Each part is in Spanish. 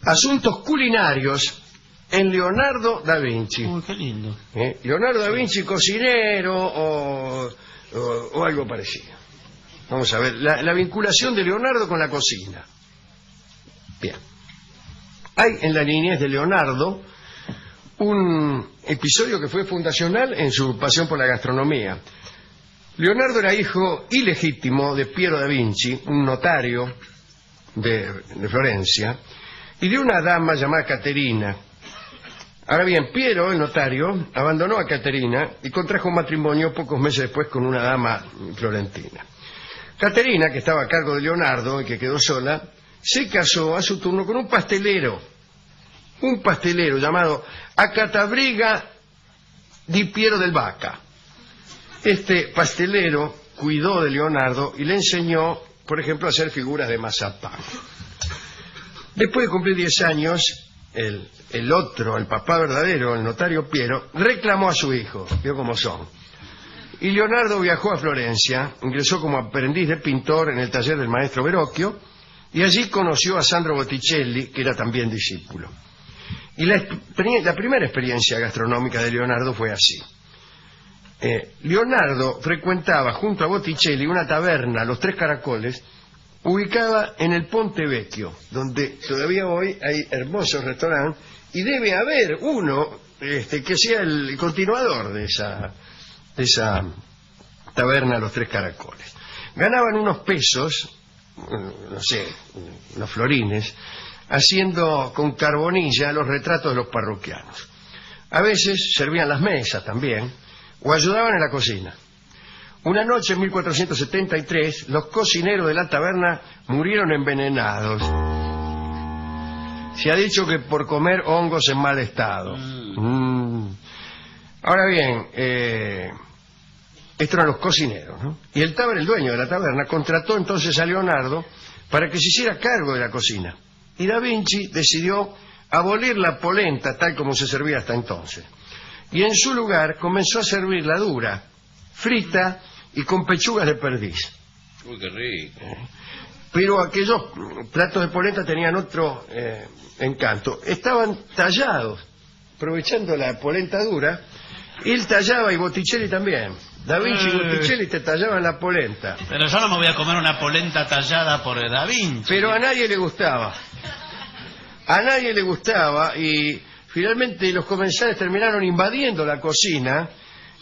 Asuntos culinarios en Leonardo da Vinci. Uy, qué lindo. Leonardo da Vinci, cocinero o algo parecido. Vamos a ver, la vinculación de Leonardo con la cocina. Bien. Hay en la niñez de Leonardo un episodio que fue fundacional en su pasión por la gastronomía. Leonardo era hijo ilegítimo de Piero da Vinci, un notario de Florencia, y de una dama llamada Caterina. Ahora bien, Piero, el notario, abandonó a Caterina y contrajo un matrimonio pocos meses después con una dama florentina. Caterina, que estaba a cargo de Leonardo y que quedó sola, se casó a su turno con un pastelero llamado Acatabriga di Piero del Vaca. Este pastelero cuidó de Leonardo y le enseñó, por ejemplo, a hacer figuras de mazapán. Después de cumplir 10 años, el papá verdadero, el notario Piero, reclamó a su hijo, vio cómo son. Y Leonardo viajó a Florencia, ingresó como aprendiz de pintor en el taller del maestro Verrocchio, y allí conoció a Sandro Botticelli, que era también discípulo. Y la primera experiencia gastronómica de Leonardo fue así. Leonardo frecuentaba junto a Botticelli una taberna, Los Tres Caracoles, ubicada en el Ponte Vecchio, donde todavía hoy hay hermosos restaurantes, y debe haber uno que sea el continuador de esa taberna, Los Tres Caracoles. Ganaban unos pesos, no sé, unos florines, haciendo con carbonilla los retratos de los parroquianos. A veces servían las mesas también, o ayudaban en la cocina. Una noche en 1473, los cocineros de la taberna murieron envenenados. Se ha dicho que por comer hongos en mal estado. Ahora bien, estos eran los cocineros, ¿no? Y el dueño de la taberna, contrató entonces a Leonardo para que se hiciera cargo de la cocina. Y Da Vinci decidió abolir la polenta tal como se servía hasta entonces. Y en su lugar comenzó a servirla dura, frita y con pechugas de perdiz. Uy, qué rico. Pero aquellos platos de polenta tenían otro encanto. Estaban tallados, aprovechando la polenta dura. Él tallaba y Botticelli también. Da Vinci y Botticelli te tallaban la polenta. Pero yo no me voy a comer una polenta tallada por Da Vinci. Pero a nadie le gustaba. A nadie le gustaba y finalmente los comensales terminaron invadiendo la cocina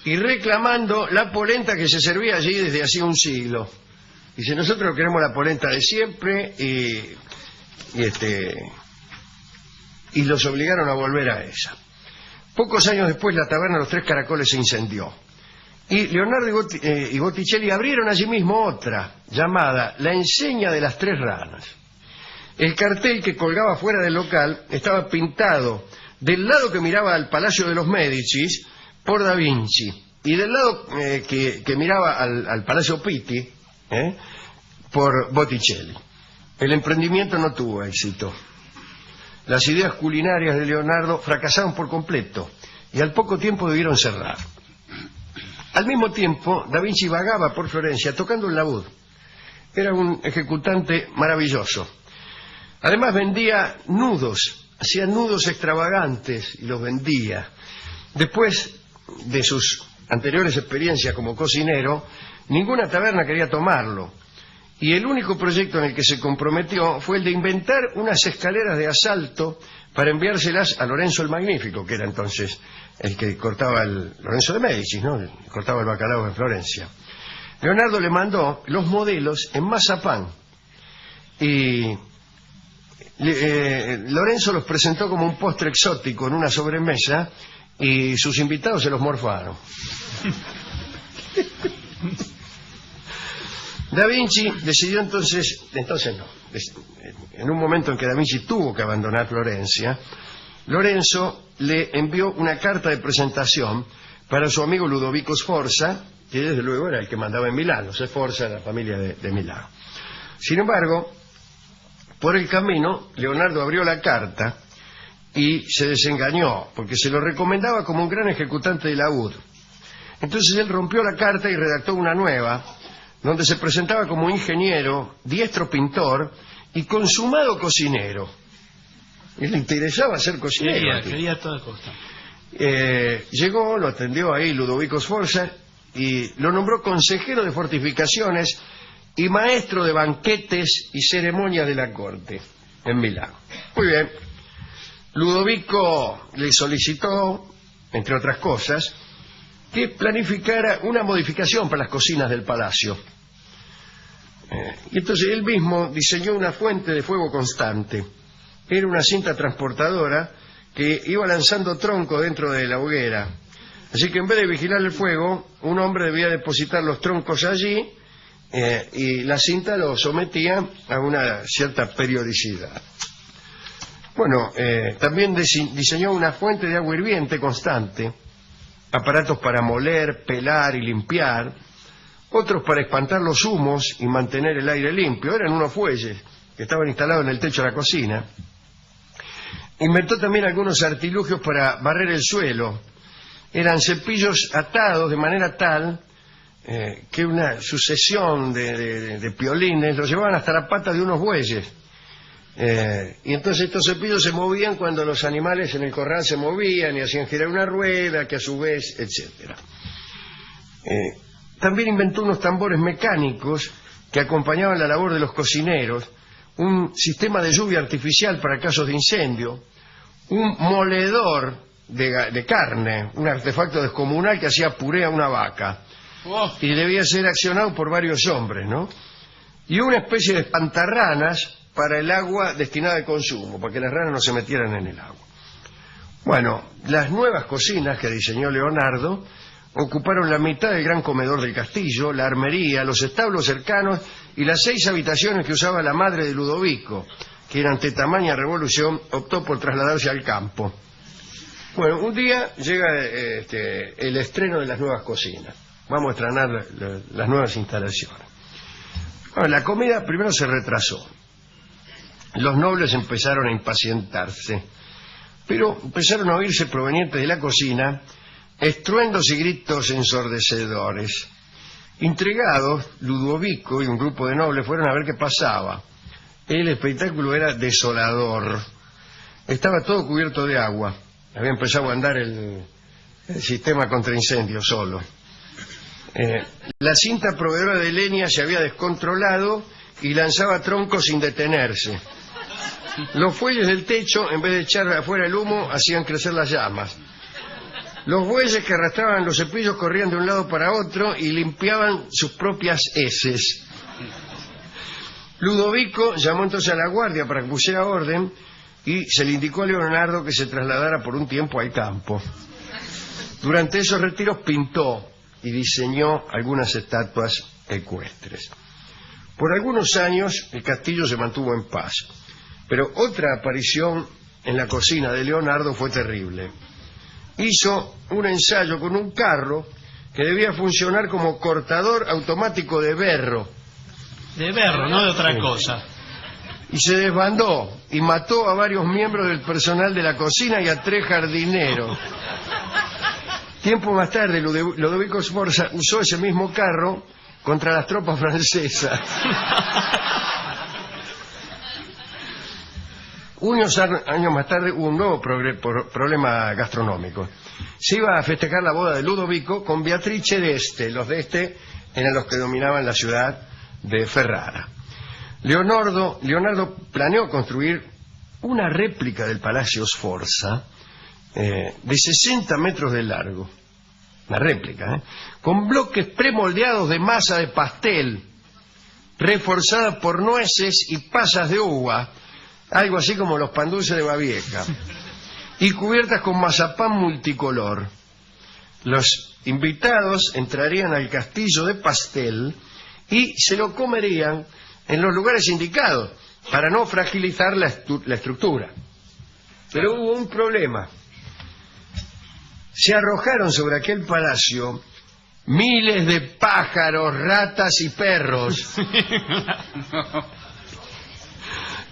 y reclamando la polenta que se servía allí desde hacía un siglo. Dice, nosotros queremos la polenta de siempre y los obligaron a volver a esa. Pocos años después la taberna Los Tres Caracoles se incendió. Y Leonardo y Botticelli abrieron allí mismo otra, llamada La Enseña de las Tres Ranas. El cartel que colgaba fuera del local estaba pintado del lado que miraba al Palacio de los Médicis por Da Vinci y del lado que miraba al Palacio Pitti por Botticelli. El emprendimiento no tuvo éxito. Las ideas culinarias de Leonardo fracasaron por completo y al poco tiempo debieron cerrar. Al mismo tiempo, Da Vinci vagaba por Florencia tocando el laúd. Era un ejecutante maravilloso. Además vendía nudos, hacía nudos extravagantes y los vendía. Después de sus anteriores experiencias como cocinero, ninguna taberna quería tomarlo. Y el único proyecto en el que se comprometió fue el de inventar unas escaleras de asalto para enviárselas a Lorenzo el Magnífico, que era entonces el que cortaba Lorenzo de Médicis, ¿no? El que cortaba el bacalao en Florencia. Leonardo le mandó los modelos en mazapán y Lorenzo los presentó como un postre exótico en una sobremesa y sus invitados se los morfaron. Da Vinci decidió entonces no, en un momento en que Da Vinci tuvo que abandonar Florencia, Lorenzo le envió una carta de presentación para su amigo Ludovico Sforza, que desde luego era el que mandaba en Milán, los Sforza, la familia de Milán. Sin embargo, por el camino, Leonardo abrió la carta y se desengañó, porque se lo recomendaba como un gran ejecutante de laúd. Entonces él rompió la carta y redactó una nueva, donde se presentaba como ingeniero, diestro pintor y consumado cocinero. Y le interesaba ser cocinero. Quería a toda costa. Llegó, lo atendió ahí Ludovico Sforza y lo nombró consejero de fortificaciones y maestro de banquetes y ceremonias de la corte en Milán. Muy bien. Ludovico le solicitó, entre otras cosas, que planificara una modificación para las cocinas del palacio. Y entonces él mismo diseñó una fuente de fuego constante. Era una cinta transportadora que iba lanzando tronco dentro de la hoguera. Así que en vez de vigilar el fuego, un hombre debía depositar los troncos allí y la cinta lo sometía a una cierta periodicidad. Bueno, también diseñó una fuente de agua hirviente constante, aparatos para moler, pelar y limpiar, otros para espantar los humos y mantener el aire limpio. Eran unos fuelles que estaban instalados en el techo de la cocina. Inventó también algunos artilugios para barrer el suelo. Eran cepillos atados de manera tal que una sucesión de piolines los llevaban hasta la pata de unos bueyes. Y entonces estos cepillos se movían cuando los animales en el corral se movían y hacían girar una rueda, que a su vez, etcétera. También inventó unos tambores mecánicos que acompañaban la labor de los cocineros, un sistema de lluvia artificial para casos de incendio, un moledor de carne, un artefacto descomunal que hacía puré a una vaca, y debía ser accionado por varios hombres, ¿no? Y una especie de espantarranas para el agua destinada al consumo, para que las ranas no se metieran en el agua. Bueno, las nuevas cocinas que diseñó Leonardo ocuparon la mitad del gran comedor del castillo, la armería, los establos cercanos y las 6 habitaciones que usaba la madre de Ludovico, que ante tamaña revolución optó por trasladarse al campo. Bueno, un día llega el estreno de las nuevas cocinas. Vamos a estrenar las nuevas instalaciones. Bueno, la comida primero se retrasó. Los nobles empezaron a impacientarse, pero empezaron a oírse provenientes de la cocina estruendos y gritos ensordecedores. Intrigados, Ludovico y un grupo de nobles fueron a ver qué pasaba. El espectáculo era desolador. Estaba todo cubierto de agua. Había empezado a andar el sistema contra incendios solo. La cinta proveedora de leña se había descontrolado y lanzaba troncos sin detenerse. Los fuelles del techo, en vez de echar afuera el humo, hacían crecer las llamas. Los bueyes que arrastraban los cepillos corrían de un lado para otro y limpiaban sus propias heces. Ludovico llamó entonces a la guardia para que pusiera orden y se le indicó a Leonardo que se trasladara por un tiempo al campo. Durante esos retiros pintó y diseñó algunas estatuas ecuestres. Por algunos años el castillo se mantuvo en paz, pero otra aparición en la cocina de Leonardo fue terrible. Hizo un ensayo con un carro que debía funcionar como cortador automático de berro. De berro, no de otra cosa. Y se desbandó y mató a varios miembros del personal de la cocina y a 3 jardineros. Tiempo más tarde, Ludovico Sforza usó ese mismo carro contra las tropas francesas. Unos años más tarde hubo un nuevo problema gastronómico. Se iba a festejar la boda de Ludovico con Beatrice d'Este. Los d'Este eran los que dominaban la ciudad de Ferrara. Leonardo planeó construir una réplica del Palacio Sforza de 60 metros de largo. Una réplica, con bloques premoldeados de masa de pastel, reforzada por nueces y pasas de uva, algo así como los pan dulces de Babieca, y cubiertas con mazapán multicolor. Los invitados entrarían al castillo de pastel y se lo comerían en los lugares indicados para no fragilizar la estructura. Pero hubo un problema. Se arrojaron sobre aquel palacio miles de pájaros, ratas y perros.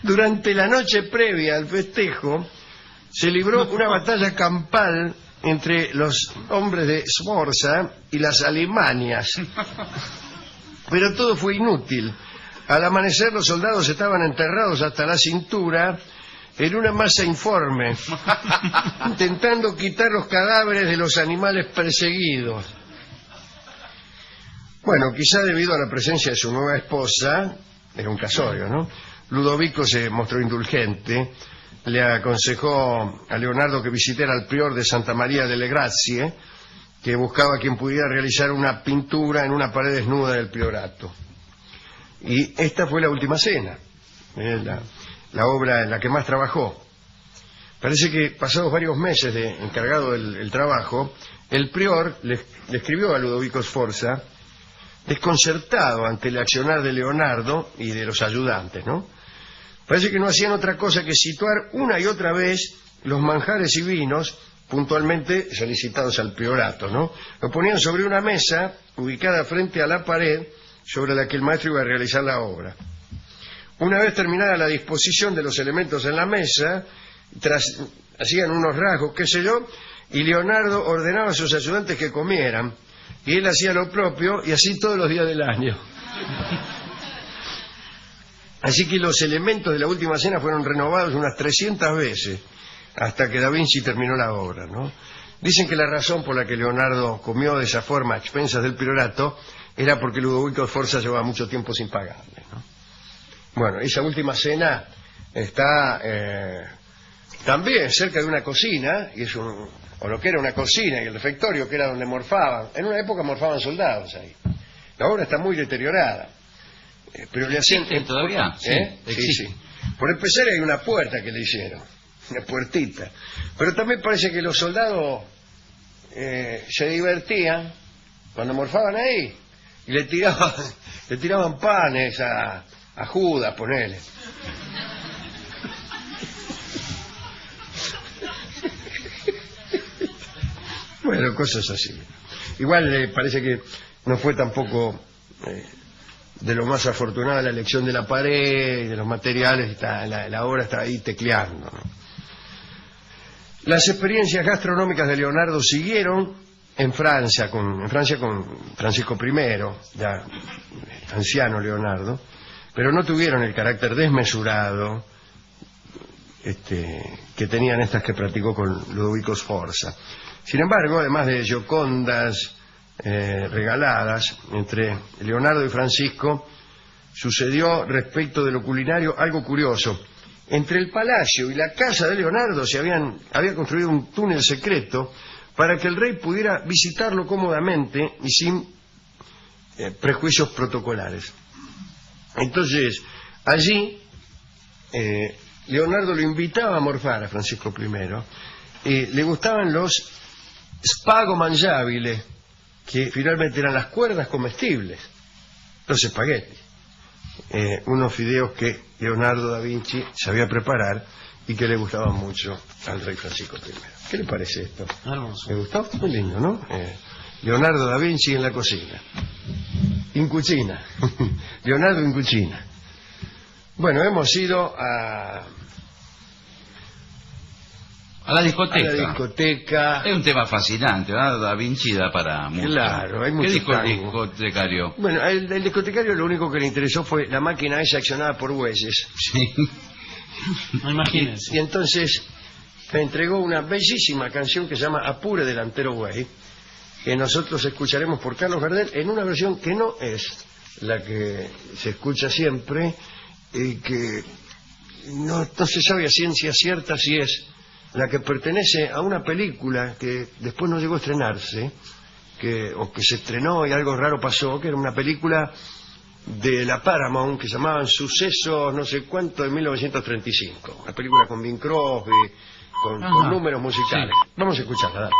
Durante la noche previa al festejo se libró una batalla campal entre los hombres de Sforza y las Alemanias. Pero todo fue inútil. Al amanecer los soldados estaban enterrados hasta la cintura en una masa informe, intentando quitar los cadáveres de los animales perseguidos. Bueno, quizá debido a la presencia de su nueva esposa, era un casorio, ¿no? Ludovico se mostró indulgente, le aconsejó a Leonardo que visitara al prior de Santa María delle Grazie, que buscaba quien pudiera realizar una pintura en una pared desnuda del priorato. Y esta fue la última cena, la obra en la que más trabajó. Parece que pasados varios meses de encargado del trabajo, el prior le escribió a Ludovico Sforza, desconcertado ante el accionar de Leonardo y de los ayudantes, ¿no? Parece que no hacían otra cosa que situar una y otra vez los manjares y vinos puntualmente solicitados al priorato, ¿no? Lo ponían sobre una mesa ubicada frente a la pared sobre la que el maestro iba a realizar la obra. Una vez terminada la disposición de los elementos en la mesa, hacían unos rasgos, qué sé yo, y Leonardo ordenaba a sus ayudantes que comieran, y él hacía lo propio, y así todos los días del año. Así que los elementos de la última cena fueron renovados unas 300 veces, hasta que Da Vinci terminó la obra, ¿no? Dicen que la razón por la que Leonardo comió de esa forma a expensas del priorato era porque Ludovico Sforza llevaba mucho tiempo sin pagarle, ¿no? Bueno, esa última cena está también cerca de una cocina, y es o lo que era una cocina, y el refectorio, que era donde morfaban. En una época morfaban soldados ahí. La obra está muy deteriorada. Pero le hacían... ¿Todavía? Sí, sí. Por empezar hay una puerta que le hicieron, una puertita. Pero también parece que los soldados se divertían cuando morfaban ahí, y le tiraban panes a Judas, ponele. Bueno, cosas así. Igual parece que no fue tampoco de lo más afortunada la elección de la pared y de los materiales. La obra está ahí tecleando, ¿no? Las experiencias gastronómicas de Leonardo siguieron en Francia con Francisco I, ya anciano Leonardo, pero no tuvieron el carácter desmesurado que tenían estas que practicó con Ludovico Sforza. Sin embargo, además de giocondas regaladas entre Leonardo y Francisco, sucedió respecto de lo culinario algo curioso. Entre el palacio y la casa de Leonardo había construido un túnel secreto para que el rey pudiera visitarlo cómodamente y sin prejuicios protocolares. Entonces, allí Leonardo lo invitaba a morfar a Francisco I. Le gustaban los spago mangiabile, que finalmente eran las cuerdas comestibles, los espaguetis, unos fideos que Leonardo da Vinci sabía preparar y que le gustaban mucho al rey Francisco I. ¿Qué le parece esto? Hermoso. ¿Le gustó? Muy lindo, ¿no? Leonardo da Vinci en la cocina. In cucina. Leonardo in cucina. Bueno, hemos ido a la discoteca. A la discoteca. Es un tema fascinante, ¿verdad? Da Vinci da para mucho. Claro, hay mucho. ¿Qué dijo el discotecario? Bueno, el discotecario lo único que le interesó fue la máquina esa accionada por bueyes. Sí. No, imagínense. Y entonces me entregó una bellísima canción que se llama Apure Delantero Buey, que nosotros escucharemos por Carlos Gardel en una versión que no es la que se escucha siempre, y que no se sabe a ciencia cierta si es la que pertenece a una película que después no llegó a estrenarse, o que se estrenó y algo raro pasó, que era una película de la Paramount que se llamaban Sucesos no sé cuánto de 1935, una película con Bing Crosby, con números musicales. Sí. Vamos a escucharla, dale.